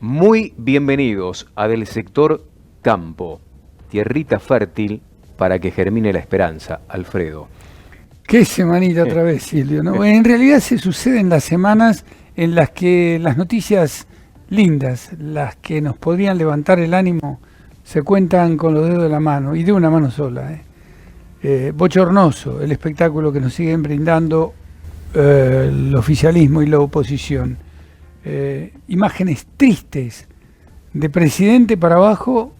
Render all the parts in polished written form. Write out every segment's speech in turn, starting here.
Muy bienvenidos a Del Sector Campo, tierrita fértil para que germine la esperanza, Alfredo. Qué semanita otra vez, Silvio, ¿no? En realidad se suceden las semanas en las que las noticias lindas, las que nos podrían levantar el ánimo, se cuentan con los dedos de la mano, y de una mano sola. Bochornoso el espectáculo que nos siguen brindando el oficialismo y la oposición. Imágenes tristes de presidente para abajo,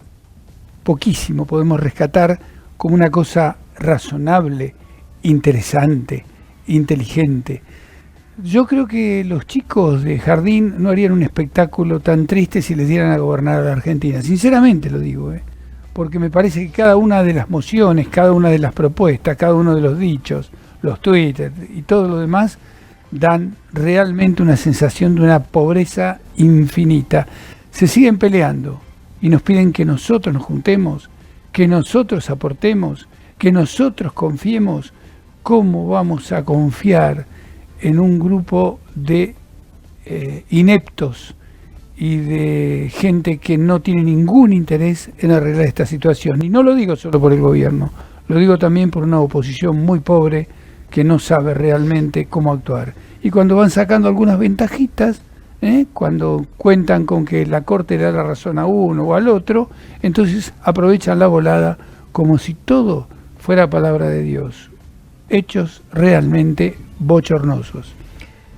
poquísimo podemos rescatar como una cosa razonable, interesante, inteligente. Yo creo que los chicos de jardín no harían un espectáculo tan triste si les dieran a gobernar a la Argentina. Sinceramente lo digo, porque me parece que cada una de las mociones, cada una de las propuestas, cada uno de los dichos, los Twitter y todo lo demás, dan realmente una sensación de una pobreza infinita. Se siguen peleando y nos piden que nosotros nos juntemos, que nosotros aportemos, que nosotros confiemos. ¿Cómo vamos a confiar en un grupo de ineptos y de gente que no tiene ningún interés en arreglar esta situación? Y no lo digo solo por el gobierno, lo digo también por una oposición muy pobre que no sabe realmente cómo actuar. Y cuando van sacando algunas ventajitas, cuando cuentan con que la Corte le da la razón a uno o al otro, entonces aprovechan la volada como si todo fuera palabra de Dios. Hechos realmente bochornosos.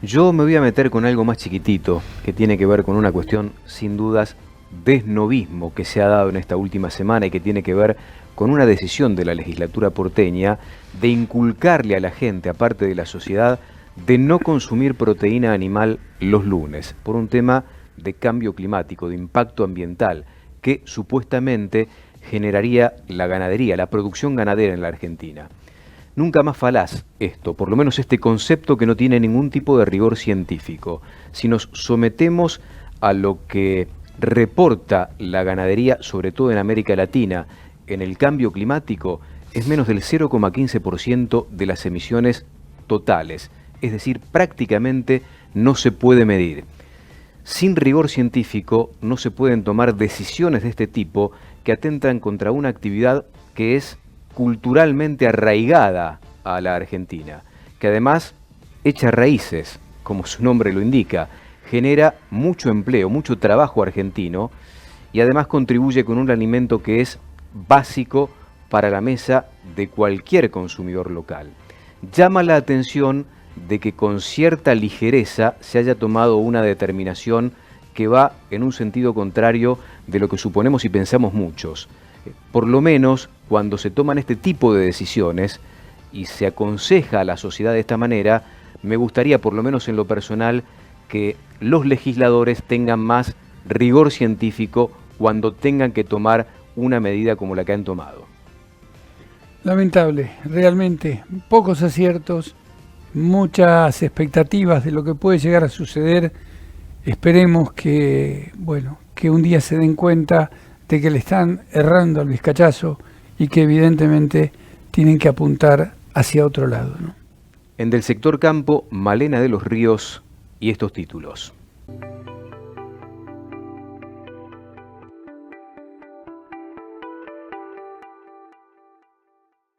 Yo me voy a meter con algo más chiquitito, que tiene que ver con una cuestión, sin dudas, de esnovismo que se ha dado en esta última semana y que tiene que ver con una decisión de la legislatura porteña de inculcarle a la gente, aparte de la sociedad, de no consumir proteína animal los lunes, por un tema de cambio climático, de impacto ambiental, que supuestamente generaría la ganadería, la producción ganadera en la Argentina. Nunca más falaz esto, por lo menos este concepto que no tiene ningún tipo de rigor científico. Si nos sometemos a lo que reporta la ganadería, sobre todo en América Latina, en el cambio climático, es menos del 0,15% de las emisiones totales. Es decir, prácticamente no se puede medir. Sin rigor científico no se pueden tomar decisiones de este tipo que atentan contra una actividad que es culturalmente arraigada a la Argentina, que además echa raíces, como su nombre lo indica, genera mucho empleo, mucho trabajo argentino y además contribuye con un alimento que es básico para la mesa de cualquier consumidor local. Llama la atención de que con cierta ligereza se haya tomado una determinación que va en un sentido contrario de lo que suponemos y pensamos muchos. Por lo menos, cuando se toman este tipo de decisiones y se aconseja a la sociedad de esta manera, me gustaría, por lo menos en lo personal, que los legisladores tengan más rigor científico cuando tengan que tomar una medida como la que han tomado. Lamentable, realmente, pocos aciertos, muchas expectativas de lo que puede llegar a suceder. Esperemos que un día se den cuenta de que le están errando al vizcachazo y que evidentemente tienen que apuntar hacia otro lado, ¿no? En Del Sector Campo, Malena de los Ríos y estos títulos.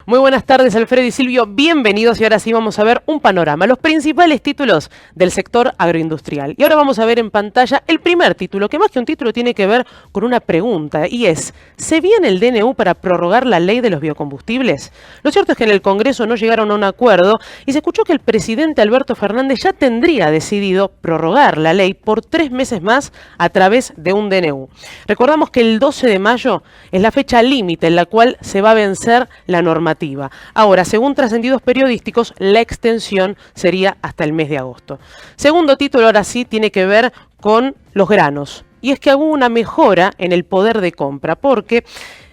Muy buenas tardes, Alfredo y Silvio, bienvenidos y ahora sí vamos a ver un panorama, los principales títulos del sector agroindustrial. Y ahora vamos a ver en pantalla el primer título, que más que un título tiene que ver con una pregunta, y es, ¿se viene el DNU para prorrogar la ley de los biocombustibles? Lo cierto es que en el Congreso no llegaron a un acuerdo y se escuchó que el presidente Alberto Fernández ya tendría decidido prorrogar la ley por 3 meses más a través de un DNU. Recordamos que el 12 de mayo es la fecha límite en la cual se va a vencer la normativa. Ahora, según trascendidos periodísticos, la extensión sería hasta el mes de agosto. Segundo título, ahora sí, tiene que ver con los granos. Y es que hubo una mejora en el poder de compra, porque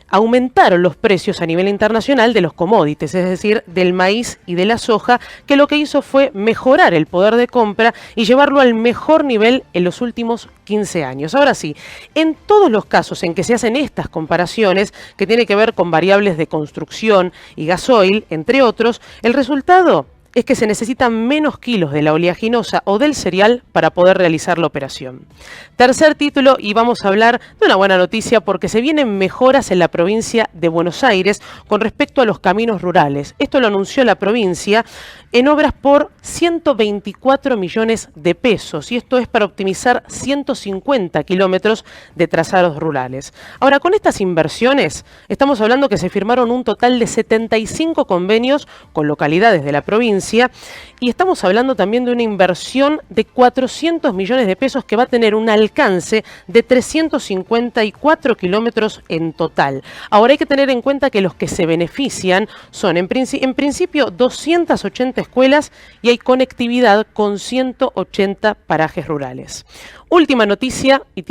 aumentaron los precios a nivel internacional de los commodities, es decir, del maíz y de la soja, que lo que hizo fue mejorar el poder de compra y llevarlo al mejor nivel en los últimos 15 años. Ahora sí, en todos los casos en que se hacen estas comparaciones, que tiene que ver con variables de construcción y gasoil, entre otros, el resultado es que se necesitan menos kilos de la oleaginosa o del cereal para poder realizar la operación. Tercer título, y vamos a hablar de una buena noticia porque se vienen mejoras en la provincia de Buenos Aires con respecto a los caminos rurales. Esto lo anunció la provincia en obras por 124 millones de pesos, y esto es para optimizar 150 kilómetros de trazados rurales. Ahora, con estas inversiones, estamos hablando que se firmaron un total de 75 convenios con localidades de la provincia, y estamos hablando también de una inversión de 400 millones de pesos que va a tener un alcance de 354 kilómetros en total. Ahora hay que tener en cuenta que los que se benefician son en principio 280 escuelas y hay conectividad con 180 parajes rurales. Última noticia, y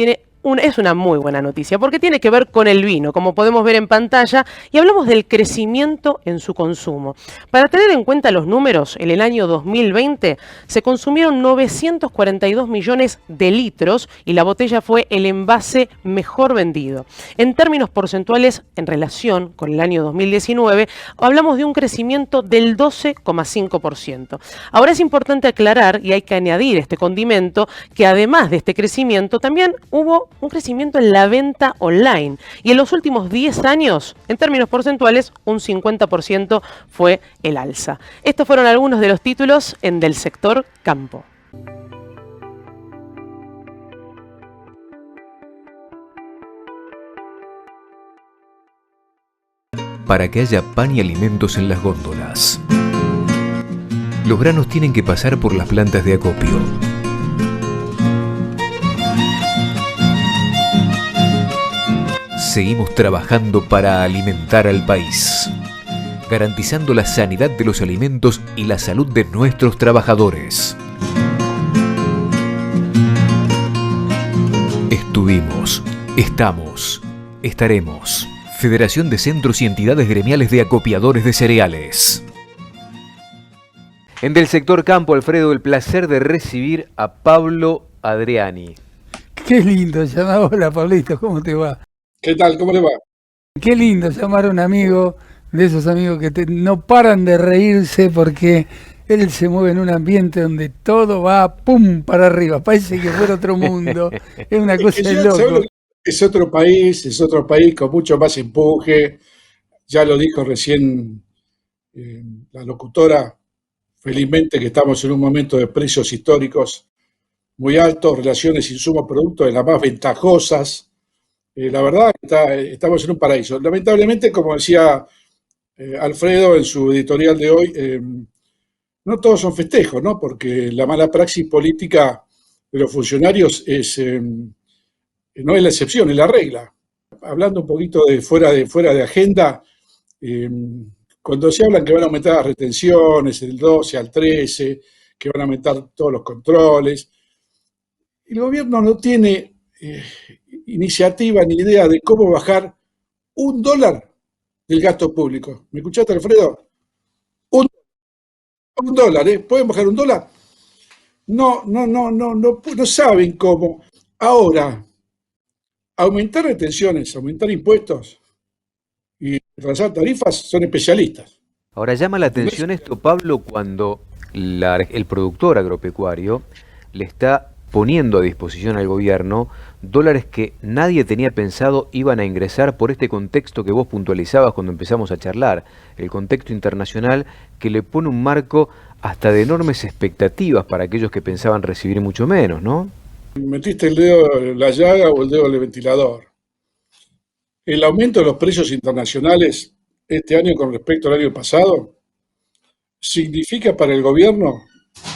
es una muy buena noticia porque tiene que ver con el vino, como podemos ver en pantalla, y hablamos del crecimiento en su consumo. Para tener en cuenta los números, en el año 2020 se consumieron 942 millones de litros y la botella fue el envase mejor vendido. En términos porcentuales, en relación con el año 2019, hablamos de un crecimiento del 12,5%. Ahora es importante aclarar, y hay que añadir este condimento, que además de este crecimiento también hubo un crecimiento en la venta online. Y en los últimos 10 años, en términos porcentuales, un 50% fue el alza. Estos fueron algunos de los títulos en Del Sector Campo. Para que haya pan y alimentos en las góndolas, los granos tienen que pasar por las plantas de acopio. Seguimos trabajando para alimentar al país, garantizando la sanidad de los alimentos y la salud de nuestros trabajadores. Estuvimos, estamos, estaremos. Federación de Centros y Entidades Gremiales de Acopiadores de Cereales. En Del Sector Campo, Alfredo, el placer de recibir a Pablo Adriani. Qué lindo llamar. Hola, Pablito, ¿cómo te va? ¿Qué tal? ¿Cómo le va? Qué lindo llamar a un amigo, de esos amigos que no paran de reírse porque él se mueve en un ambiente donde todo va pum para arriba, parece que fuera otro mundo, es una cosa de loco. Es otro país con mucho más empuje, ya lo dijo recién la locutora, felizmente que estamos en un momento de precios históricos muy altos, relaciones insumo-producto de las más ventajosas. La verdad, estamos en un paraíso. Lamentablemente, como decía Alfredo en su editorial de hoy, no todos son festejos, ¿no? Porque la mala praxis política de los funcionarios no es la excepción, es la regla. Hablando un poquito de fuera de agenda, cuando se hablan que van a aumentar las retenciones del 12 al 13, que van a aumentar todos los controles, el gobierno no tiene iniciativa ni idea de cómo bajar $1 del gasto público. ¿Me escuchaste, Alfredo? Un dólar, ¿eh? ¿Pueden bajar $1? No saben cómo. Ahora, aumentar retenciones, aumentar impuestos y retrasar tarifas son especialistas. Ahora llama la atención esto, Pablo, cuando el productor agropecuario le está poniendo a disposición al gobierno dólares que nadie tenía pensado iban a ingresar por este contexto que vos puntualizabas cuando empezamos a charlar, el contexto internacional que le pone un marco hasta de enormes expectativas para aquellos que pensaban recibir mucho menos, ¿no? ¿Metiste el dedo en la llaga o el dedo en el ventilador? El aumento de los precios internacionales este año con respecto al año pasado significa para el gobierno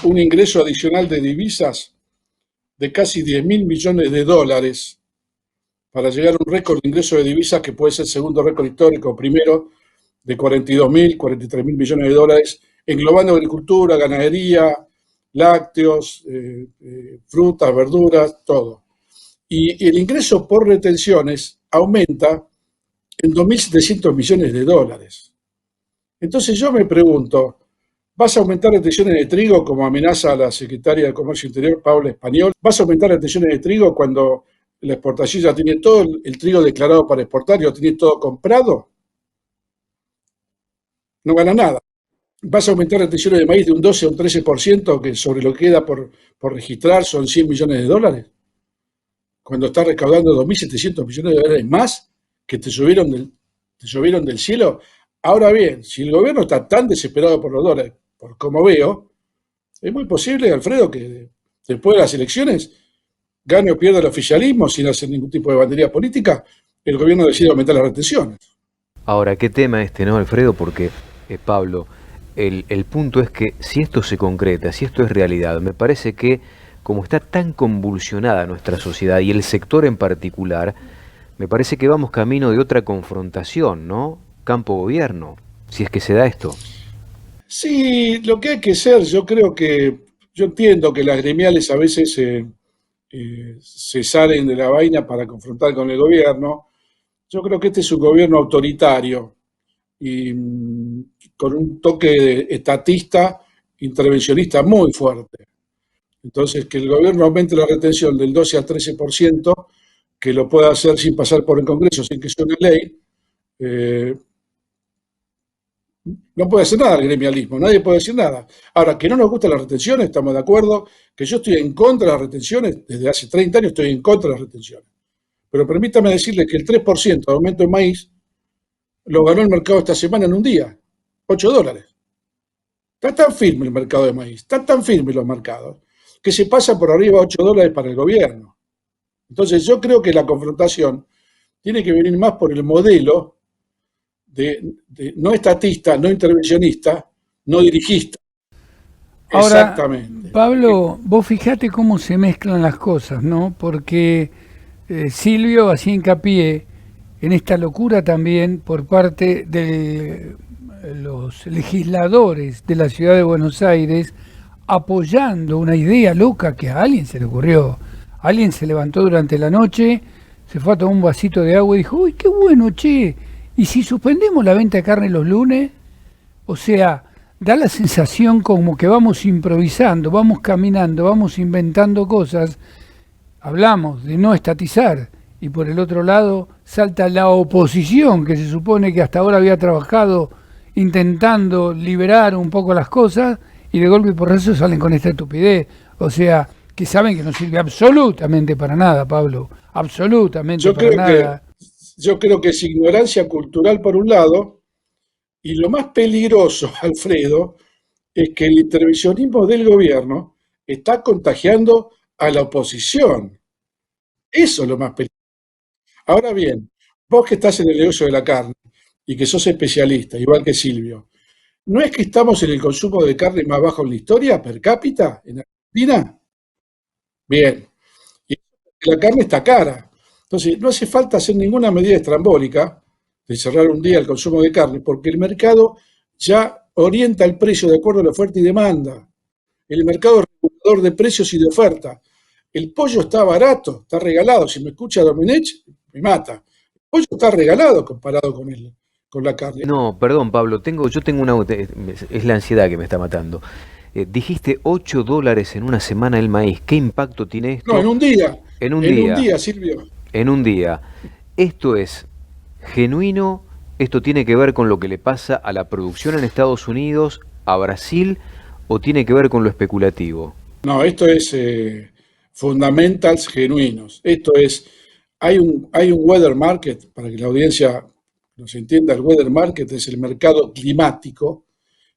un ingreso adicional de divisas de casi 10.000 millones de dólares para llegar a un récord de ingreso de divisas que puede ser segundo récord histórico, primero de 42.000, 43.000 millones de dólares, englobando agricultura, ganadería, lácteos, frutas, verduras, todo. Y el ingreso por retenciones aumenta en 2.700 millones de dólares. Entonces yo me pregunto, ¿vas a aumentar retenciones de trigo como amenaza a la secretaria de Comercio Interior, Paula Español? ¿Vas a aumentar retenciones de trigo cuando la exportación ya tiene todo el trigo declarado para exportar y lo tiene todo comprado? No gana nada. vas a aumentar retenciones de maíz de un 12 a un 13%, que sobre lo que queda por registrar son 100 millones de dólares, cuando estás recaudando 2.700 millones de dólares más que te llovieron del cielo. Ahora bien, si el gobierno está tan desesperado por los dólares, por como veo, es muy posible, Alfredo, que después de las elecciones gane o pierda el oficialismo sin hacer ningún tipo de bandería política, el gobierno decide aumentar las retenciones. Ahora, qué tema este, ¿no, Alfredo? Porque, Pablo, el punto es que si esto se concreta, si esto es realidad, me parece que como está tan convulsionada nuestra sociedad y el sector en particular, me parece que vamos camino de otra confrontación, ¿no? Campo-gobierno, si es que se da esto. Sí, lo que hay que hacer, yo entiendo que las gremiales a veces se salen de la vaina para confrontar con el gobierno. Yo creo que este es un gobierno autoritario y con un toque estatista, intervencionista muy fuerte. Entonces, que el gobierno aumente la retención del 12 al 13%, que lo pueda hacer sin pasar por el Congreso, sin que sea una ley, eh, no puede hacer nada el gremialismo, nadie puede decir nada. Ahora, que no nos gustan las retenciones, estamos de acuerdo, que yo estoy en contra de las retenciones, desde hace 30 años estoy en contra de las retenciones. Pero permítame decirle que el 3% de aumento en maíz lo ganó el mercado esta semana en un día, $8. Está tan firme el mercado de maíz, están tan firmes los mercados, que se pasa por arriba $8 para el gobierno. Entonces yo creo que la confrontación tiene que venir más por el modelo de no estatista, no intervencionista, no dirigista. Ahora, Exactamente. Pablo, vos fijate cómo se mezclan las cosas, ¿no? Porque Silvio hacía hincapié en esta locura también por parte de los legisladores de la ciudad de Buenos Aires apoyando una idea loca que a alguien se le ocurrió. Alguien se levantó durante la noche, se fue a tomar un vasito de agua y dijo, uy, qué bueno, che, ¿y si suspendemos la venta de carne los lunes? O sea, da la sensación como que vamos improvisando, vamos caminando, vamos inventando cosas. Hablamos de no estatizar y por el otro lado salta la oposición que se supone que hasta ahora había trabajado intentando liberar un poco las cosas y de golpe y porrazo salen con esta estupidez. O sea, que saben que no sirve absolutamente para nada, Pablo, absolutamente Yo para creo que, nada. yo creo que es ignorancia cultural por un lado, y lo más peligroso, Alfredo, es que el intervencionismo del gobierno está contagiando a la oposición. Eso es lo más peligroso. Ahora bien, vos que estás en el negocio de la carne y que sos especialista, igual que Silvio, ¿no es que estamos en el consumo de carne más bajo en la historia per cápita en Argentina? Bien, y la carne está cara. Entonces, no hace falta hacer ninguna medida estrambólica de cerrar un día el consumo de carne, porque el mercado ya orienta el precio de acuerdo a la oferta y demanda. El mercado es regulador de precios y de oferta. El pollo está barato, está regalado. Si me escucha Domenech, me mata. El pollo está regalado comparado con la carne. No, perdón, Pablo, yo tengo es la ansiedad que me está matando. Dijiste $8 en una semana el maíz. ¿Qué impacto tiene No, en esto un día. en un En un día? día, Silvio. En un día. ¿Esto es genuino? ¿Esto tiene que ver con lo que le pasa a la producción en Estados Unidos, a Brasil, o tiene que ver con lo especulativo? No, esto es fundamentals genuinos. Esto es, hay un weather market, para que la audiencia nos entienda, el weather market es el mercado climático,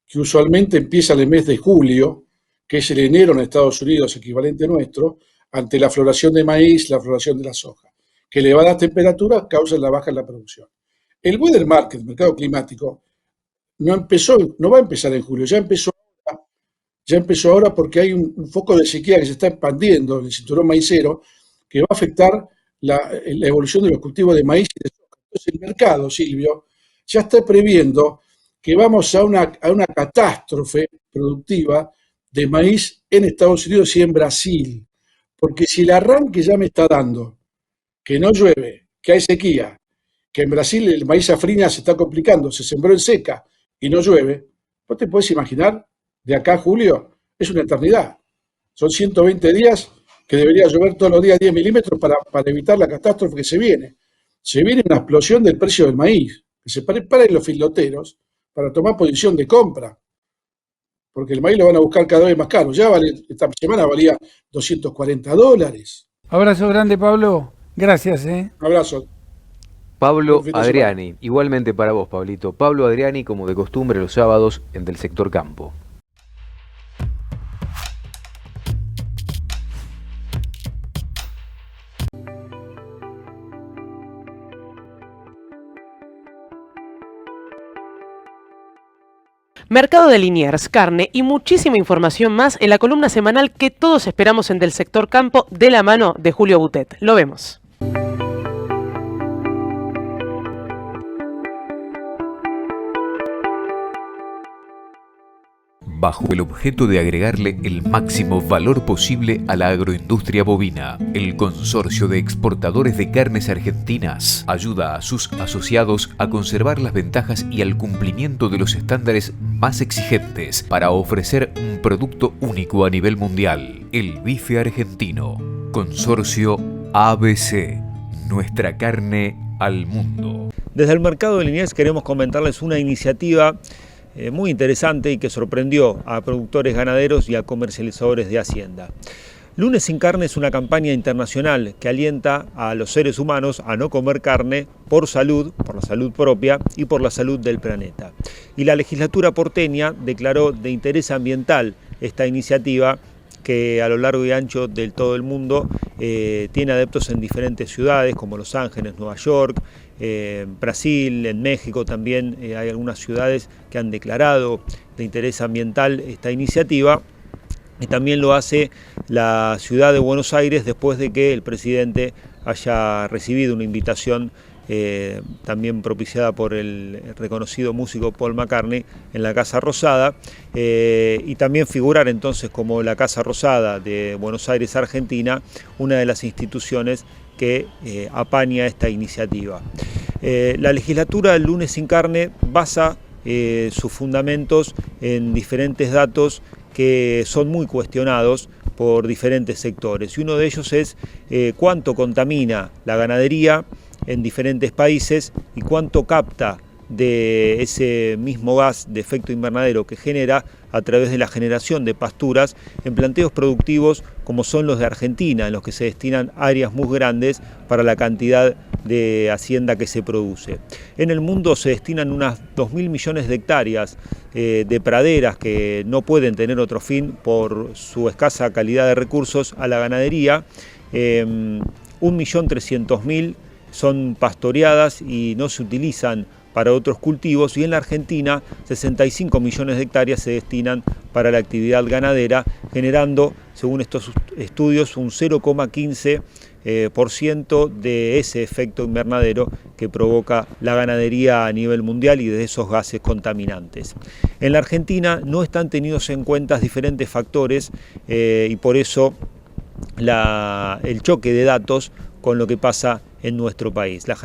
que usualmente empieza en el mes de julio, que es el enero en Estados Unidos, equivalente nuestro, ante la floración de maíz, la floración de la soja, que elevadas temperaturas causan la baja en la producción. El weather market, el mercado climático, no va a empezar en julio, ya empezó ahora porque hay un foco de sequía que se está expandiendo en el cinturón maicero que va a afectar la evolución de los cultivos de maíz y de soja. Entonces el mercado, Silvio, ya está previendo que vamos a una catástrofe productiva de maíz en Estados Unidos y en Brasil. Porque si el arranque ya me está dando que no llueve, que hay sequía, que en Brasil el maíz safrinha se está complicando, se sembró en seca y no llueve, ¿vos te podés imaginar? De acá a julio es una eternidad. Son 120 días que debería llover todos los días 10 milímetros para evitar la catástrofe que se viene. Se viene una explosión del precio del maíz, que se preparen los filoteros para tomar posición de compra. porque el maíz lo van a buscar cada vez más caro. Ya esta semana valía $240. Abrazo grande, Pablo. Gracias, ¿eh? Un abrazo. Pablo Buen fin de semana. Adriani, igualmente para vos, Pablito. Pablo Adriani, como de costumbre, los sábados en Del Sector Campo. Mercado de Liniers, carne y muchísima información más en la columna semanal que todos esperamos en Del Sector Campo de la mano de Julio Boutet. Lo vemos. Bajo el objeto de agregarle el máximo valor posible a la agroindustria bovina, el Consorcio de Exportadores de Carnes Argentinas ayuda a sus asociados a conservar las ventajas y al cumplimiento de los estándares más exigentes para ofrecer un producto único a nivel mundial, el bife argentino. Consorcio ABC, nuestra carne al mundo. Desde el mercado de Liniers queremos comentarles una iniciativa muy interesante y que sorprendió a productores ganaderos y a comercializadores de Hacienda. Lunes sin carne es una campaña internacional que alienta a los seres humanos a no comer carne por salud, por la salud propia y por la salud del planeta. Y la legislatura porteña declaró de interés ambiental esta iniciativa que a lo largo y ancho de todo el mundo tiene adeptos en diferentes ciudades como Los Ángeles, Nueva York, Brasil, en México también hay algunas ciudades que han declarado de interés ambiental esta iniciativa, y también lo hace la ciudad de Buenos Aires después de que el presidente haya recibido una invitación también propiciada por el reconocido músico Paul McCartney en la Casa Rosada, y también figurar entonces como la Casa Rosada de Buenos Aires, Argentina, una de las instituciones que apaña esta iniciativa. La legislatura del Lunes sin carne basa sus fundamentos en diferentes datos que son muy cuestionados por diferentes sectores, y uno de ellos es cuánto contamina la ganadería en diferentes países y cuánto capta de ese mismo gas de efecto invernadero que genera a través de la generación de pasturas en planteos productivos como son los de Argentina, en los que se destinan áreas muy grandes para la cantidad de hacienda que se produce. En el mundo se destinan unas 2.000 millones de hectáreas de praderas que no pueden tener otro fin por su escasa calidad de recursos a la ganadería. 1.300.000 son pastoreadas y no se utilizan para otros cultivos, y en la Argentina 65 millones de hectáreas se destinan para la actividad ganadera, generando, según estos estudios, un 0,15% de ese efecto invernadero que provoca la ganadería a nivel mundial y de esos gases contaminantes. En la Argentina no están tenidos en cuenta diferentes factores y por eso el choque de datos con lo que pasa en nuestro país. La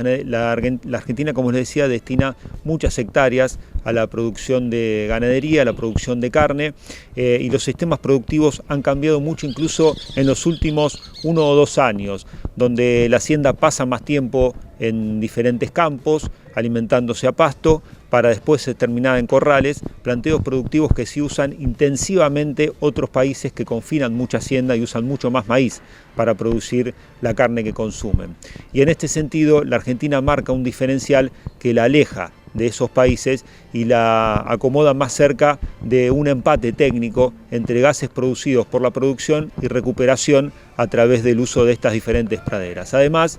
Argentina, como les decía, destina muchas hectáreas a la producción de ganadería, a la producción de carne, y los sistemas productivos han cambiado mucho incluso en los últimos 1 o 2 años, donde la hacienda pasa más tiempo en diferentes campos, alimentándose a pasto, para después ser terminada en corrales, planteos productivos que sí usan intensivamente otros países que confinan mucha hacienda y usan mucho más maíz para producir la carne que consumen. Y en este sentido, la Argentina marca un diferencial que la aleja de esos países y la acomoda más cerca de un empate técnico entre gases producidos por la producción y recuperación a través del uso de estas diferentes praderas. Además,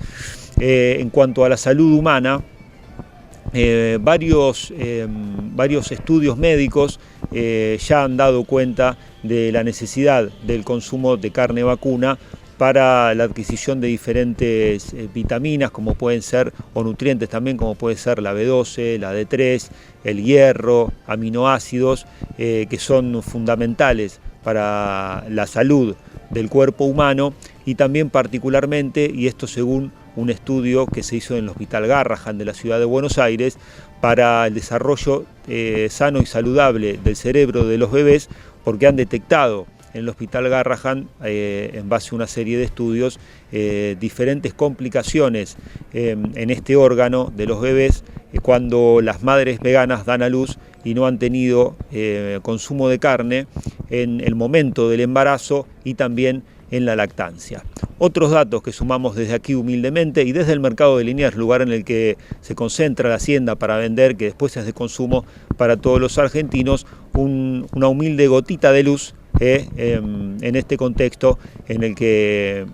en cuanto a la salud humana, varios estudios médicos ya han dado cuenta de la necesidad del consumo de carne vacuna para la adquisición de diferentes vitaminas como pueden ser, o nutrientes también como puede ser la B12, la D3, el hierro, aminoácidos que son fundamentales para la salud del cuerpo humano, y también particularmente, y esto según un estudio que se hizo en el Hospital Garrahan de la ciudad de Buenos Aires, para el desarrollo sano y saludable del cerebro de los bebés, porque han detectado en el Hospital Garrahan, en base a una serie de estudios, diferentes complicaciones en este órgano de los bebés cuando las madres veganas dan a luz y no han tenido consumo de carne en el momento del embarazo y también en la lactancia. Otros datos que sumamos desde aquí humildemente y desde el mercado de Liniers, lugar en el que se concentra la hacienda para vender, que después es de consumo para todos los argentinos, una humilde gotita de luz en este contexto en el que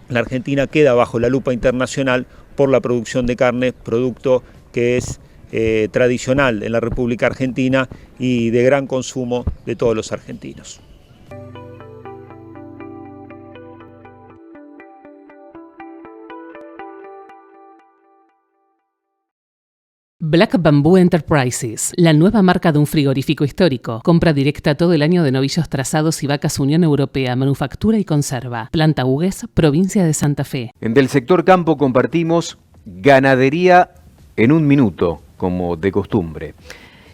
la Argentina queda bajo la lupa internacional por la producción de carne, producto que es tradicional en la República Argentina y de gran consumo de todos los argentinos. Black Bamboo Enterprises, la nueva marca de un frigorífico histórico. Compra directa todo el año de novillos trazados y vacas Unión Europea, manufactura y conserva. Planta Hugues, provincia de Santa Fe. En Del Sector Campo compartimos ganadería en un minuto, como de costumbre.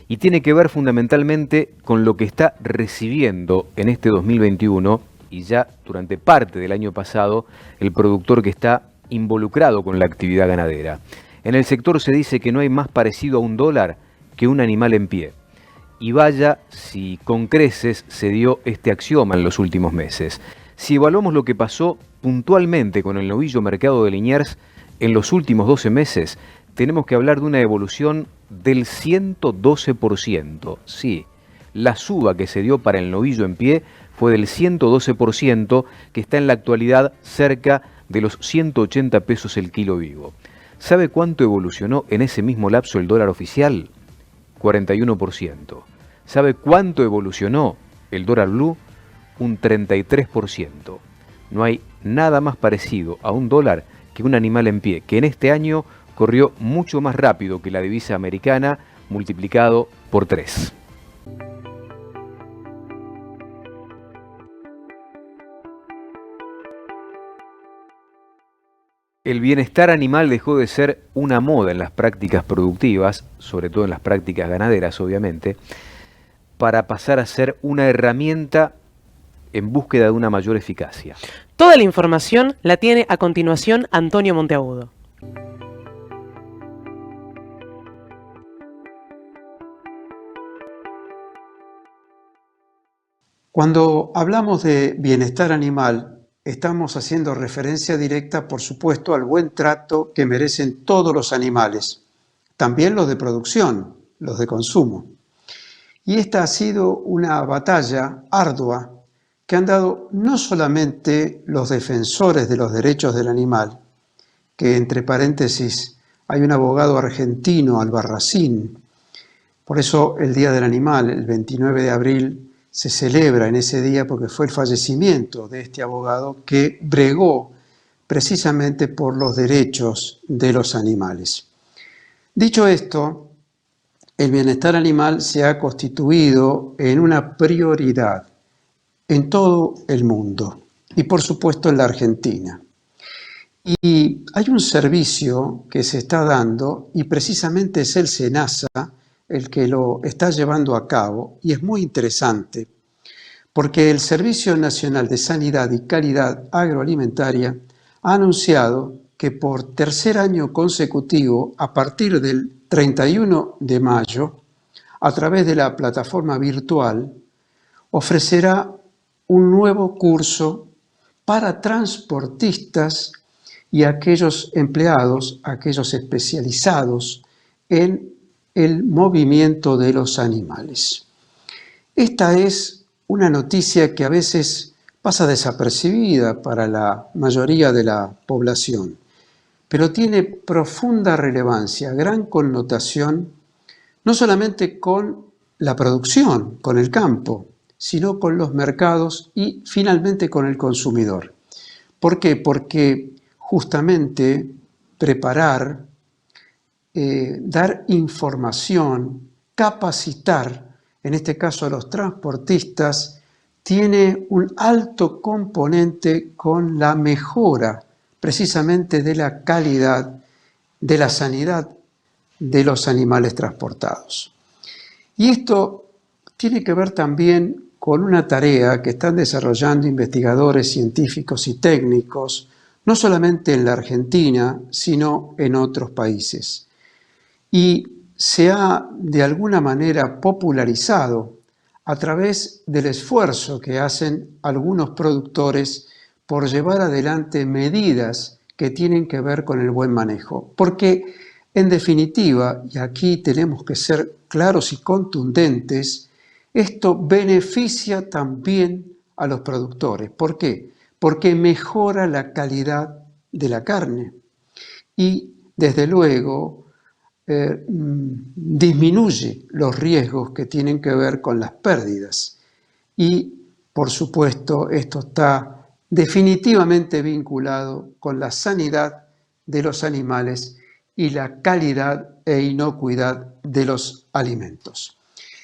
Y tiene que ver fundamentalmente con lo que está recibiendo en este 2021 y ya durante parte del año pasado el productor que está involucrado con la actividad ganadera. En el sector se dice que no hay más parecido a un dólar que un animal en pie. Y vaya si con creces se dio este axioma en los últimos meses. Si evaluamos lo que pasó puntualmente con el novillo mercado de Liniers en los últimos 12 meses, tenemos que hablar de una evolución del 112%. Sí, la suba que se dio para el novillo en pie fue del 112%, que está en la actualidad cerca de los 180 pesos el kilo vivo. ¿Sabe cuánto evolucionó en ese mismo lapso el dólar oficial? 41%. ¿Sabe cuánto evolucionó el dólar blue? Un 33%. No hay nada más parecido a un dólar que un animal en pie, que en este año corrió mucho más rápido que la divisa americana, multiplicado por 3. El bienestar animal dejó de ser una moda en las prácticas productivas, sobre todo en las prácticas ganaderas, obviamente, para pasar a ser una herramienta en búsqueda de una mayor eficacia. Toda la información la tiene a continuación Antonio Monteagudo. Cuando hablamos de bienestar animal, estamos haciendo referencia directa, por supuesto, al buen trato que merecen todos los animales, también los de producción, los de consumo. Y esta ha sido una batalla ardua que han dado no solamente los defensores de los derechos del animal, que entre paréntesis hay un abogado argentino, Albarracín, por eso el Día del Animal, el 29 de abril, se celebra en ese día porque fue el fallecimiento de este abogado que bregó precisamente por los derechos de los animales. Dicho esto, el bienestar animal se ha constituido en una prioridad en todo el mundo y por supuesto en la Argentina. Y hay un servicio que se está dando y precisamente es el SENASA el que lo está llevando a cabo, y es muy interesante porque el Servicio Nacional de Sanidad y Calidad Agroalimentaria ha anunciado que por tercer año consecutivo, a partir del 31 de mayo, a través de la plataforma virtual, ofrecerá un nuevo curso para transportistas y aquellos empleados, aquellos especializados en el movimiento de los animales. Esta es una noticia que a veces pasa desapercibida para la mayoría de la población, pero tiene profunda relevancia, gran connotación, no solamente con la producción, con el campo, sino con los mercados y finalmente con el consumidor. ¿Por qué? Porque justamente preparar, dar información, capacitar, en este caso a los transportistas, tiene un alto componente con la mejora precisamente de la calidad, de la sanidad de los animales transportados. Y esto tiene que ver también con una tarea que están desarrollando investigadores científicos y técnicos, no solamente en la Argentina, sino en otros países. Y se ha de alguna manera popularizado a través del esfuerzo que hacen algunos productores por llevar adelante medidas que tienen que ver con el buen manejo. Porque, en definitiva, y aquí tenemos que ser claros y contundentes, esto beneficia también a los productores. ¿Por qué? Porque mejora la calidad de la carne y, desde luego, disminuye los riesgos que tienen que ver con las pérdidas. Y, por supuesto, esto está definitivamente vinculado con la sanidad de los animales y la calidad e inocuidad de los alimentos.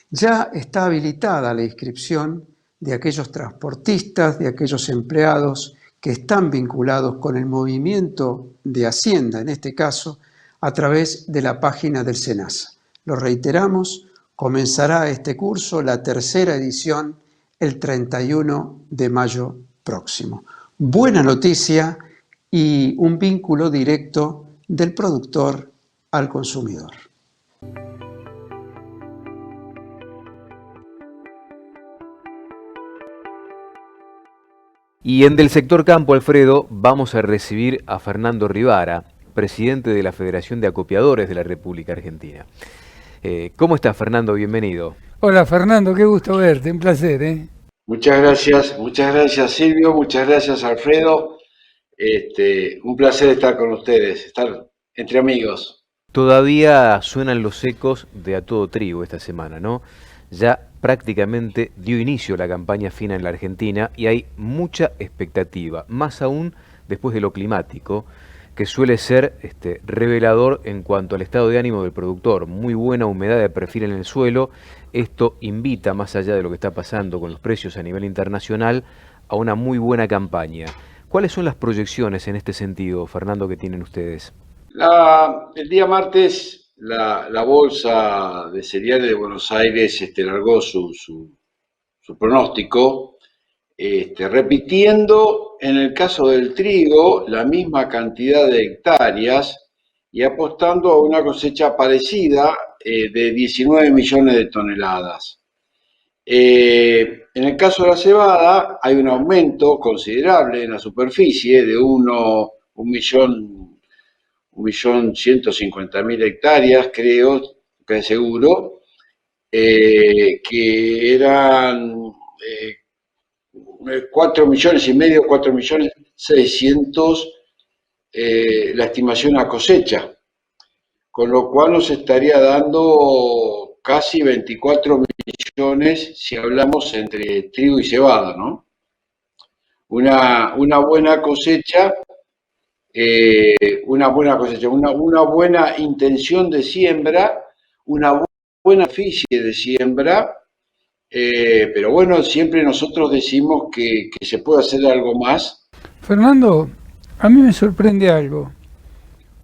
Ya está habilitada la inscripción de aquellos transportistas, de aquellos empleados que están vinculados con el movimiento de Hacienda, en este caso, a través de la página del SENASA. Lo reiteramos, comenzará este curso, la tercera edición, el 31 de mayo próximo. Buena noticia y un vínculo directo del productor al consumidor. Y en Del Sector Campo, Alfredo, vamos a recibir a Fernando Rivara, presidente de la Federación de Acopiadores de la República Argentina. ¿Cómo estás, Fernando? Bienvenido. Hola Fernando, qué gusto verte, un placer, ¿eh? Muchas gracias Silvio, muchas gracias Alfredo. Un placer estar con ustedes, estar entre amigos. Todavía suenan los ecos de A Todo Trigo esta semana, ¿no? Ya prácticamente dio inicio la campaña fina en la Argentina y hay mucha expectativa, más aún después de lo climático, que suele ser revelador en cuanto al estado de ánimo del productor. Muy buena humedad de perfil en el suelo. Esto invita, más allá de lo que está pasando con los precios a nivel internacional, a una muy buena campaña. ¿Cuáles son las proyecciones en este sentido, Fernando, que tienen ustedes? El día martes la Bolsa de Cereales de Buenos Aires largó su pronóstico, repitiendo en el caso del trigo la misma cantidad de hectáreas y apostando a una cosecha parecida de 19 millones de toneladas. En el caso de la cebada hay un aumento considerable en la superficie de 1.150.000 hectáreas, creo, que seguro, que eran 4,5 millones, 4.600.000 la estimación a cosecha, con lo cual nos estaría dando casi 24 millones si hablamos entre trigo y cebada, ¿no? Una buena cosecha, una buena intención de siembra, una buena superficie de siembra, pero bueno, siempre nosotros decimos que se puede hacer algo más. Fernando, a mí me sorprende algo.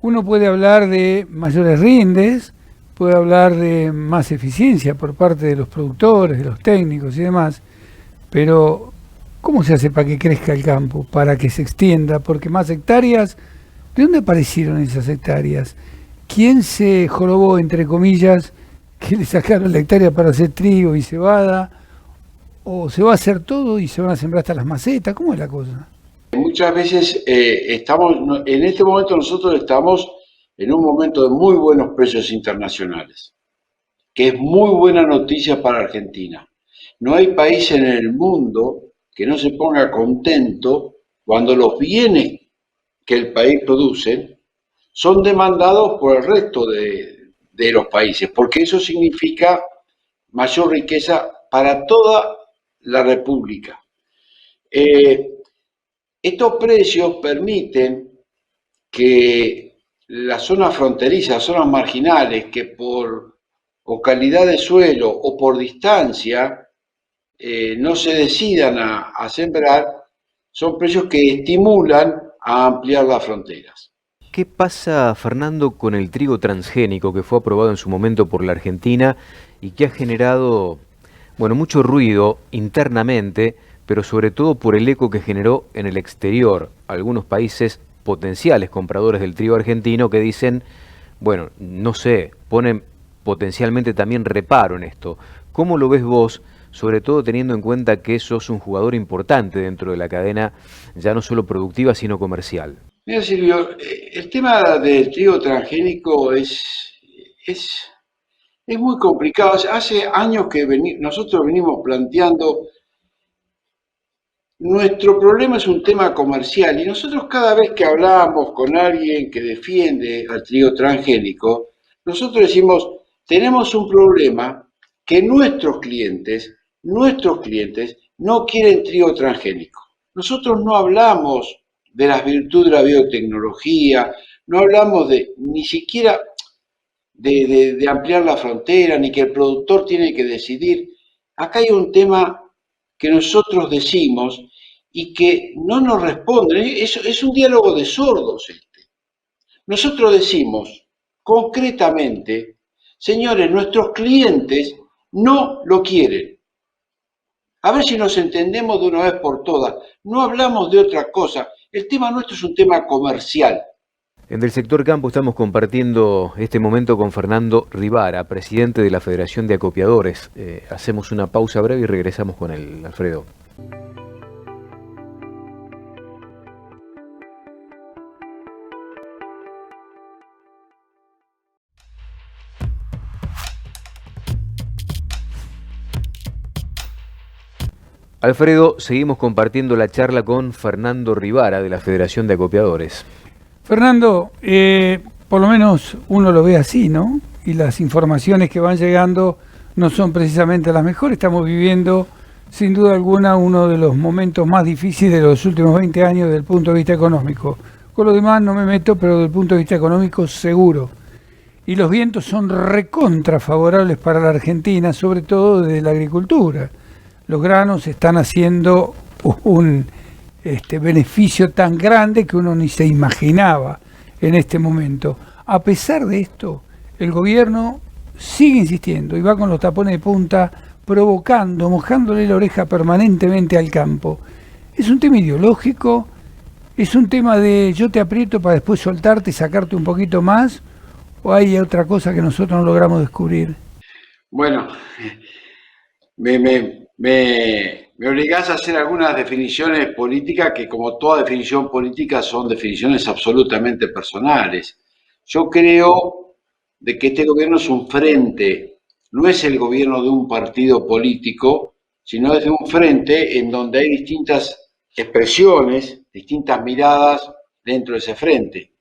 Uno puede hablar de mayores rindes, puede hablar de más eficiencia por parte de los productores, de los técnicos y demás, pero ¿cómo se hace para que crezca el campo, para que se extienda? Porque más hectáreas, ¿de dónde aparecieron esas hectáreas? ¿Quién se jorobó, entre comillas, que le sacaron la hectárea para hacer trigo y cebada? ¿O se va a hacer todo y se van a sembrar hasta las macetas? ¿Cómo es la cosa? Muchas veces en este momento nosotros estamos en un momento de muy buenos precios internacionales, que es muy buena noticia para Argentina. No hay país en el mundo que no se ponga contento cuando los bienes que el país produce son demandados por el resto de los países, porque eso significa mayor riqueza para toda la República. Estos precios permiten que las zonas fronterizas, zonas marginales, que por o calidad de suelo o por distancia no se decidan a sembrar, son precios que estimulan a ampliar las fronteras. ¿Qué pasa, Fernando, con el trigo transgénico que fue aprobado en su momento por la Argentina y que ha generado, mucho ruido internamente, pero sobre todo por el eco que generó en el exterior? Algunos países potenciales compradores del trigo argentino que dicen, no sé, ponen potencialmente también reparo en esto. ¿Cómo lo ves vos, sobre todo teniendo en cuenta que sos un jugador importante dentro de la cadena, ya no solo productiva, sino comercial? Mira, Silvio, el tema del trigo transgénico es muy complicado. Hace años que nosotros venimos planteando, nuestro problema es un tema comercial y nosotros cada vez que hablamos con alguien que defiende al trigo transgénico, nosotros decimos, tenemos un problema que nuestros clientes no quieren trigo transgénico. Nosotros no hablamos de las virtudes de la biotecnología, no hablamos ni siquiera de ampliar la frontera, ni que el productor tiene que decidir. Acá hay un tema que nosotros decimos y que no nos responden. Es un diálogo de sordos este. Nosotros decimos concretamente, señores, nuestros clientes no lo quieren. A ver si nos entendemos de una vez por todas. No hablamos de otra cosa. El tema nuestro es un tema comercial. En el sector campo estamos compartiendo este momento con Fernando Rivara, presidente de la Federación de Acopiadores. Hacemos una pausa breve y regresamos con él, Alfredo. Alfredo, seguimos compartiendo la charla con Fernando Rivara de la Federación de Acopiadores. Fernando, por lo menos uno lo ve así, ¿no? Y las informaciones que van llegando no son precisamente las mejores. Estamos viviendo, sin duda alguna, uno de los momentos más difíciles de los últimos 20 años desde el punto de vista económico. Con lo demás no me meto, pero desde el punto de vista económico seguro. Y los vientos son recontra favorables para la Argentina, sobre todo desde la agricultura. Los granos están haciendo un beneficio tan grande que uno ni se imaginaba en este momento. A pesar de esto, el gobierno sigue insistiendo y va con los tapones de punta, provocando, mojándole la oreja permanentemente al campo. Es un tema ideológico, es un tema de yo te aprieto para después soltarte y sacarte un poquito más, o hay otra cosa que nosotros no logramos descubrir. Bueno, me obligás a hacer algunas definiciones políticas que, como toda definición política, son definiciones absolutamente personales. Yo creo de que este gobierno es un frente, no es el gobierno de un partido político, sino es de un frente en donde hay distintas expresiones, distintas miradas dentro de ese frente.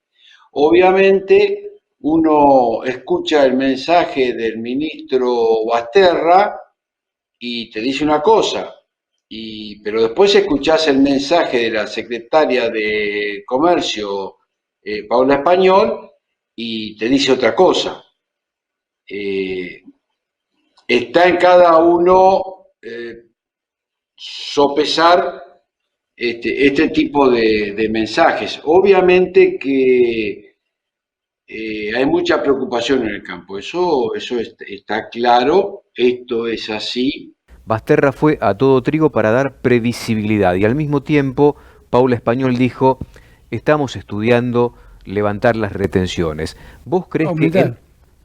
Obviamente, uno escucha el mensaje del ministro Basterra y te dice una cosa, pero después escuchás el mensaje de la secretaria de Comercio, Paula Español, y te dice otra cosa. Está en cada uno sopesar este tipo de mensajes. Obviamente que hay mucha preocupación en el campo, eso está claro, esto es así. Basterra fue a todo trigo para dar previsibilidad y al mismo tiempo Paula Español dijo, estamos estudiando levantar las retenciones. ¿Vos crees que...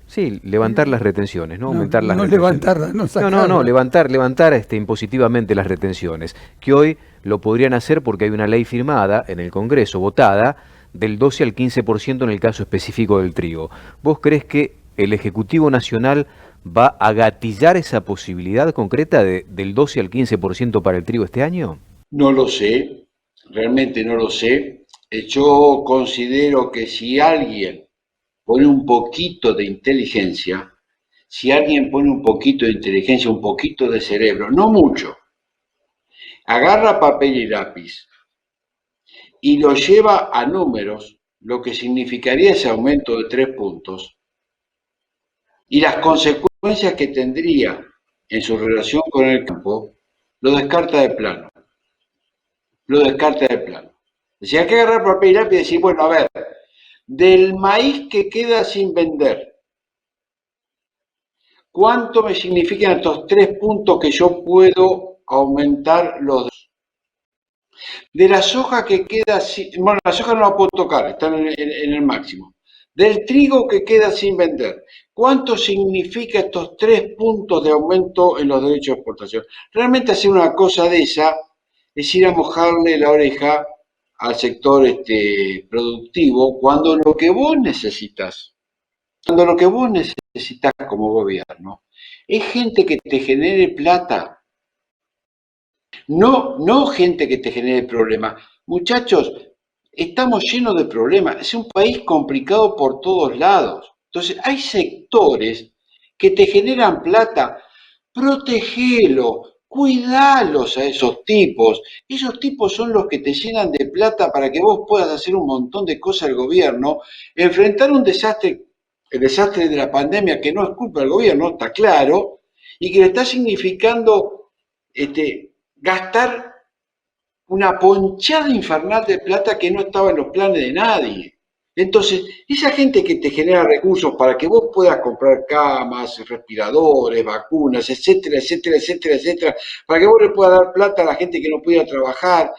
Sí, levantar las retenciones, no aumentar las retenciones. Levantarlas, no sacarlas. No, levantar impositivamente las retenciones, que hoy lo podrían hacer porque hay una ley firmada en el Congreso, votada, del 12 al 15% en el caso específico del trigo. ¿Vos crees que el Ejecutivo Nacional va a gatillar esa posibilidad concreta del 12 al 15% para el trigo este año? No lo sé, realmente no lo sé. Yo considero que si alguien pone un poquito de inteligencia, un poquito de cerebro, no mucho, agarra papel y lápiz y lo lleva a números, lo que significaría ese aumento de 3 puntos, y las consecuencias que tendría en su relación con el campo, lo descarta de plano. Es decir, hay que agarrar papel y lápiz y decir, bueno, a ver, del maíz que queda sin vender, ¿cuánto me significan estos 3 puntos que yo puedo aumentar los dos? De la soja que queda sin... Bueno, la soja no la puedo tocar, está en el máximo. del trigo que queda sin vender. ¿Cuánto significa estos 3 puntos de aumento en los derechos de exportación? Realmente hacer una cosa de esa es ir a mojarle la oreja al sector productivo cuando lo que vos necesitas como gobierno es gente que te genere plata, no gente que te genere problemas. Muchachos, estamos llenos de problemas, es un país complicado por todos lados. Entonces hay sectores que te generan plata, protegelo, cuidalos a esos tipos. Esos tipos son los que te llenan de plata para que vos puedas hacer un montón de cosas al gobierno, enfrentar un desastre, el desastre de la pandemia que no es culpa del gobierno, está claro, y que le está significando gastar una ponchada infernal de plata que no estaba en los planes de nadie. Entonces, esa gente que te genera recursos para que vos puedas comprar camas, respiradores, vacunas, etcétera, etcétera, etcétera, etcétera, para que vos le puedas dar plata a la gente que no pudiera trabajar.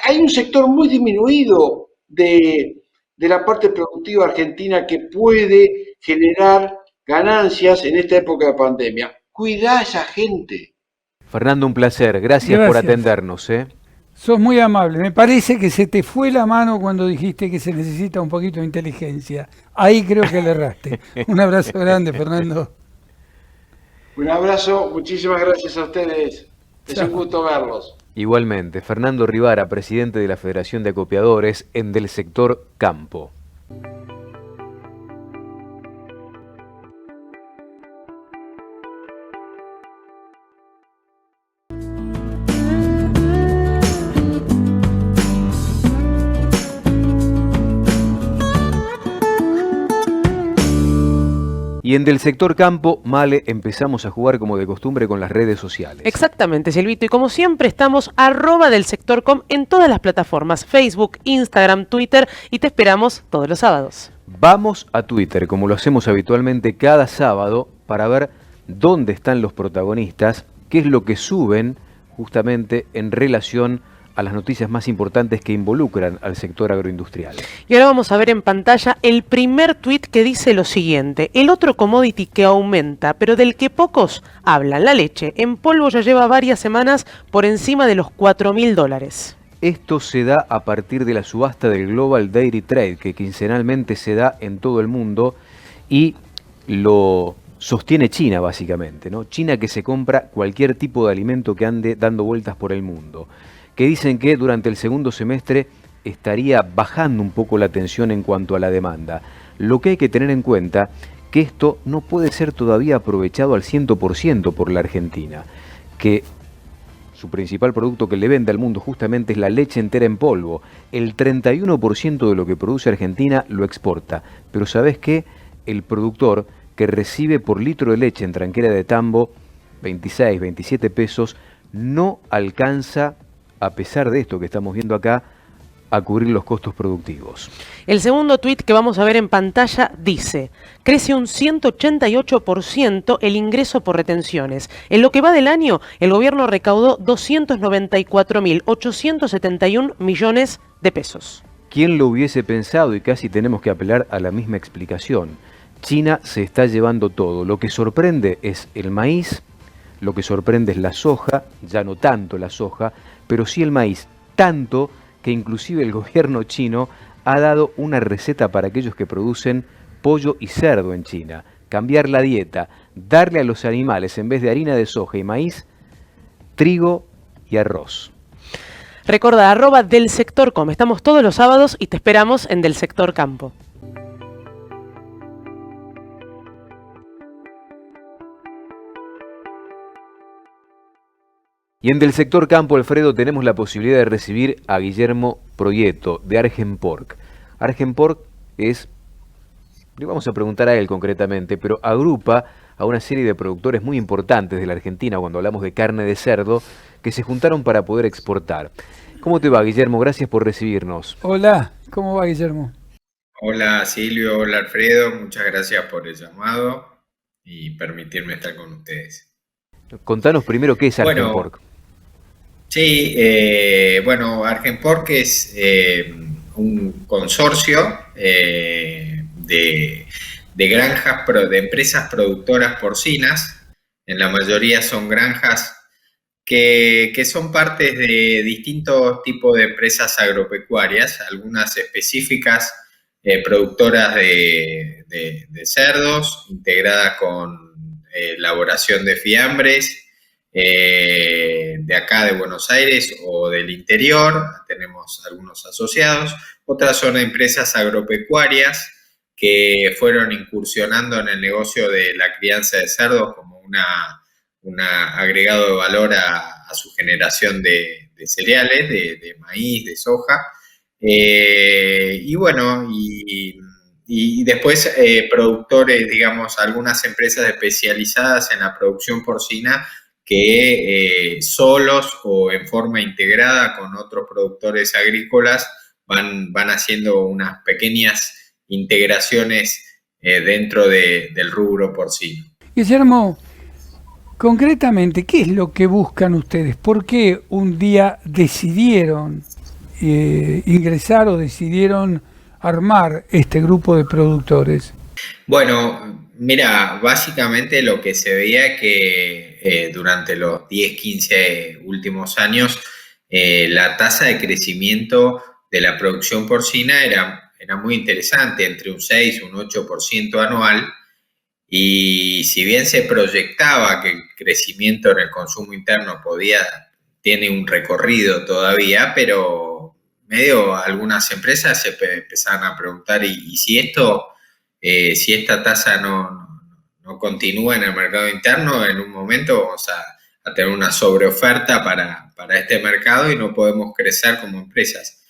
Hay un sector muy disminuido de la parte productiva argentina que puede generar ganancias en esta época de pandemia. Cuidá a esa gente. Fernando, un placer. Gracias por atendernos. Sos muy amable. Me parece que se te fue la mano cuando dijiste que se necesita un poquito de inteligencia. Ahí creo que le erraste. Un abrazo grande, Fernando. Un abrazo, muchísimas gracias a ustedes. Es un gusto verlos. Igualmente, Fernando Rivara, presidente de la Federación de Acopiadores en del sector campo. Y en del sector campo, Male, empezamos a jugar como de costumbre con las redes sociales. Exactamente, Silvito. Y como siempre estamos @delsectorcom en todas las plataformas, Facebook, Instagram, Twitter, y te esperamos todos los sábados. Vamos a Twitter, como lo hacemos habitualmente cada sábado, para ver dónde están los protagonistas, qué es lo que suben justamente en relación a las noticias más importantes que involucran al sector agroindustrial. Y ahora vamos a ver en pantalla el primer tuit que dice lo siguiente: el otro commodity que aumenta, pero del que pocos hablan, la leche, en polvo ya lleva varias semanas por encima de los $4.000. Esto se da a partir de la subasta del Global Dairy Trade, que quincenalmente se da en todo el mundo y lo sostiene China básicamente, ¿no? China, que se compra cualquier tipo de alimento que ande dando vueltas por el mundo, que dicen que durante el segundo semestre estaría bajando un poco la tensión en cuanto a la demanda. Lo que hay que tener en cuenta que esto no puede ser todavía aprovechado al 100% por la Argentina, que su principal producto que le vende al mundo justamente es la leche entera en polvo. El 31% de lo que produce Argentina lo exporta, pero ¿sabés qué? El productor que recibe por litro de leche en tranquera de tambo 26, 27 pesos, no alcanza, a pesar de esto que estamos viendo acá, a cubrir los costos productivos. El segundo tuit que vamos a ver en pantalla dice: crece un 188% el ingreso por retenciones. En lo que va del año, el gobierno recaudó 294.871 millones de pesos. ¿Quién lo hubiese pensado? Y casi tenemos que apelar a la misma explicación. China se está llevando todo. Lo que sorprende es el maíz, lo que sorprende es la soja, ya no tanto la soja, pero sí el maíz, tanto que inclusive el gobierno chino ha dado una receta para aquellos que producen pollo y cerdo en China. Cambiar la dieta, darle a los animales, en vez de harina de soja y maíz, trigo y arroz. Recordá, @delsectorcom. Estamos todos los sábados y te esperamos en Del Sector Campo. Y en del sector campo, Alfredo, tenemos la posibilidad de recibir a Guillermo Proieto, de Argenpork. Argenpork es, le vamos a preguntar a él concretamente, pero agrupa a una serie de productores muy importantes de la Argentina, cuando hablamos de carne de cerdo, que se juntaron para poder exportar. ¿Cómo te va, Guillermo? Gracias por recibirnos. Hola, ¿cómo va, Guillermo? Hola, Silvio, hola, Alfredo, muchas gracias por el llamado y permitirme estar con ustedes. Contanos primero qué es Argenpork. Sí, Argenpork es un consorcio de granjas, de empresas productoras porcinas. En la mayoría son granjas que son partes de distintos tipos de empresas agropecuarias, algunas específicas, productoras de cerdos, integradas con elaboración de fiambres, de acá de Buenos Aires o del interior, tenemos algunos asociados. Otras son empresas agropecuarias que fueron incursionando en el negocio de la crianza de cerdos como un agregado de valor a su generación de cereales, de maíz, de soja. Y bueno, y después productores, digamos, algunas empresas especializadas en la producción porcina que solos o en forma integrada con otros productores agrícolas van haciendo unas pequeñas integraciones dentro del rubro porcino. Guillermo, concretamente, ¿qué es lo que buscan ustedes? ¿Por qué un día decidieron ingresar o decidieron armar este grupo de productores? Bueno, mira, básicamente lo que se veía es que durante los 10, 15 últimos años la tasa de crecimiento de la producción porcina era muy interesante, entre un 6 y un 8% anual, y si bien se proyectaba que el crecimiento en el consumo interno tiene un recorrido todavía, pero medio algunas empresas se empezaban a preguntar, ¿y si esta tasa no continúa en el mercado interno, en un momento vamos a tener una sobreoferta para este mercado y no podemos crecer como empresas?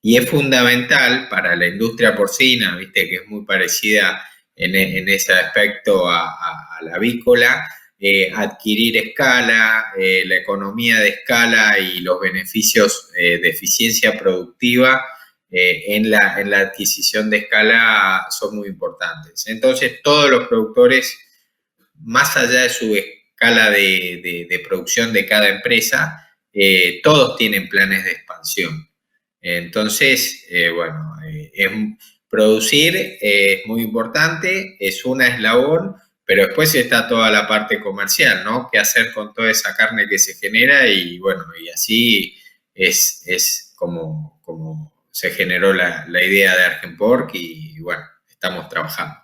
Y es fundamental para la industria porcina, viste que es muy parecida en ese aspecto a la avícola, adquirir escala, la economía de escala y los beneficios de eficiencia productiva en la adquisición de escala son muy importantes. Entonces, todos los productores, más allá de su escala de producción de cada empresa, todos tienen planes de expansión. Entonces, bueno, producir es muy importante, es un eslabón, pero después está toda la parte comercial, ¿no? ¿Qué hacer con toda esa carne que se genera? Y bueno, y así es como se generó la idea de Argenpork y bueno, estamos trabajando.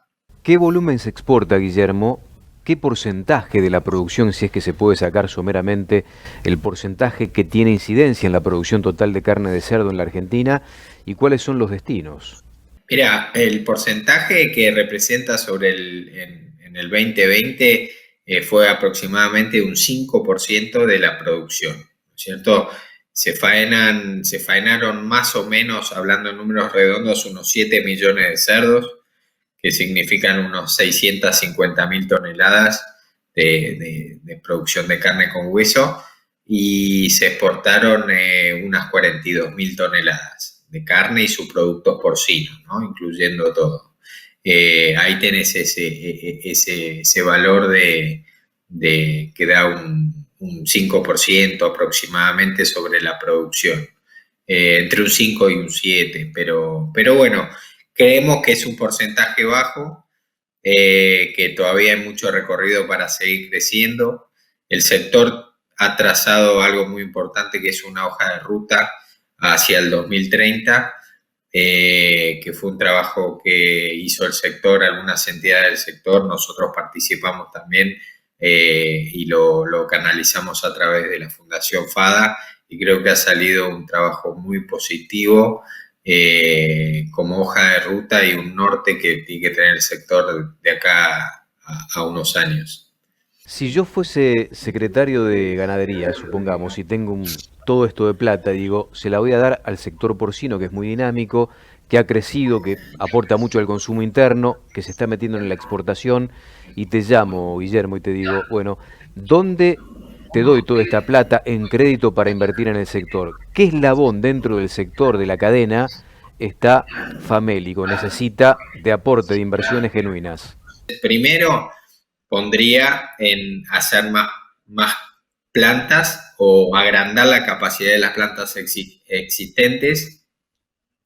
¿Qué volumen se exporta, Guillermo? ¿Qué porcentaje de la producción, si es que se puede sacar someramente el porcentaje que tiene incidencia en la producción total de carne de cerdo en la Argentina? ¿Y cuáles son los destinos? Mira, el porcentaje que representa en el 2020 fue aproximadamente un 5% de la producción, ¿no es cierto? Se faenaron más o menos, hablando en números redondos, unos 7 millones de cerdos, que significan unos 650.000 toneladas de producción de carne con hueso, y se exportaron unas 42.000 toneladas de carne y subproductos porcinos, ¿no? Incluyendo todo. Ahí tenés ese valor que da un 5% aproximadamente sobre la producción, entre un 5 y un 7, pero bueno, creemos que es un porcentaje bajo, que todavía hay mucho recorrido para seguir creciendo. El sector ha trazado algo muy importante, que es una hoja de ruta hacia el 2030, que fue un trabajo que hizo el sector, algunas entidades del sector, nosotros participamos también y lo canalizamos a través de la Fundación FADA, y creo que ha salido un trabajo muy positivo como hoja de ruta y un norte que tiene que tener el sector de acá a unos años. Si yo fuese secretario de ganadería, supongamos, y tengo todo esto de plata, digo, se la voy a dar al sector porcino, que es muy dinámico, que ha crecido, que aporta mucho al consumo interno, que se está metiendo en la exportación, y te llamo, Guillermo, y te digo, bueno, ¿dónde te doy toda esta plata en crédito para invertir en el sector? ¿Qué eslabón dentro del sector de la cadena está famélico, necesita de aporte de inversiones genuinas? Primero, pondría en hacer más plantas o agrandar la capacidad de las plantas existentes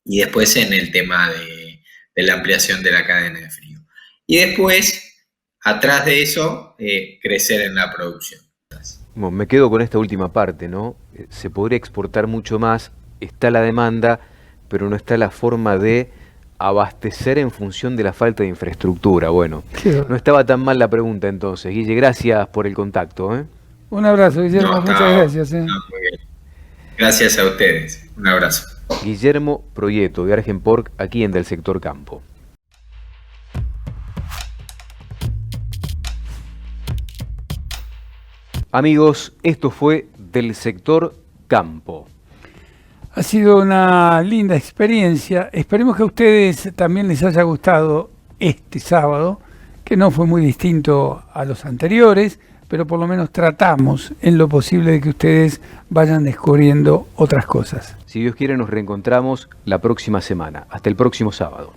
y después en el tema de la ampliación de la cadena de frío. Y después, atrás de eso, crecer en la producción. Bueno, me quedo con esta última parte, ¿no? Se podría exportar mucho más, está la demanda, pero no está la forma de abastecer en función de la falta de infraestructura. Bueno, no estaba tan mal la pregunta entonces. Guille, gracias por el contacto, ¿eh? Un abrazo, Guillermo, muchas gracias. Muy bien. Gracias a ustedes, un abrazo. Guillermo Proieto, de Argenpork, aquí en Del Sector Campo. Amigos, esto fue Del Sector Campo. Ha sido una linda experiencia. Esperemos que a ustedes también les haya gustado este sábado, que no fue muy distinto a los anteriores, pero por lo menos tratamos en lo posible de que ustedes vayan descubriendo otras cosas. Si Dios quiere, nos reencontramos la próxima semana. Hasta el próximo sábado.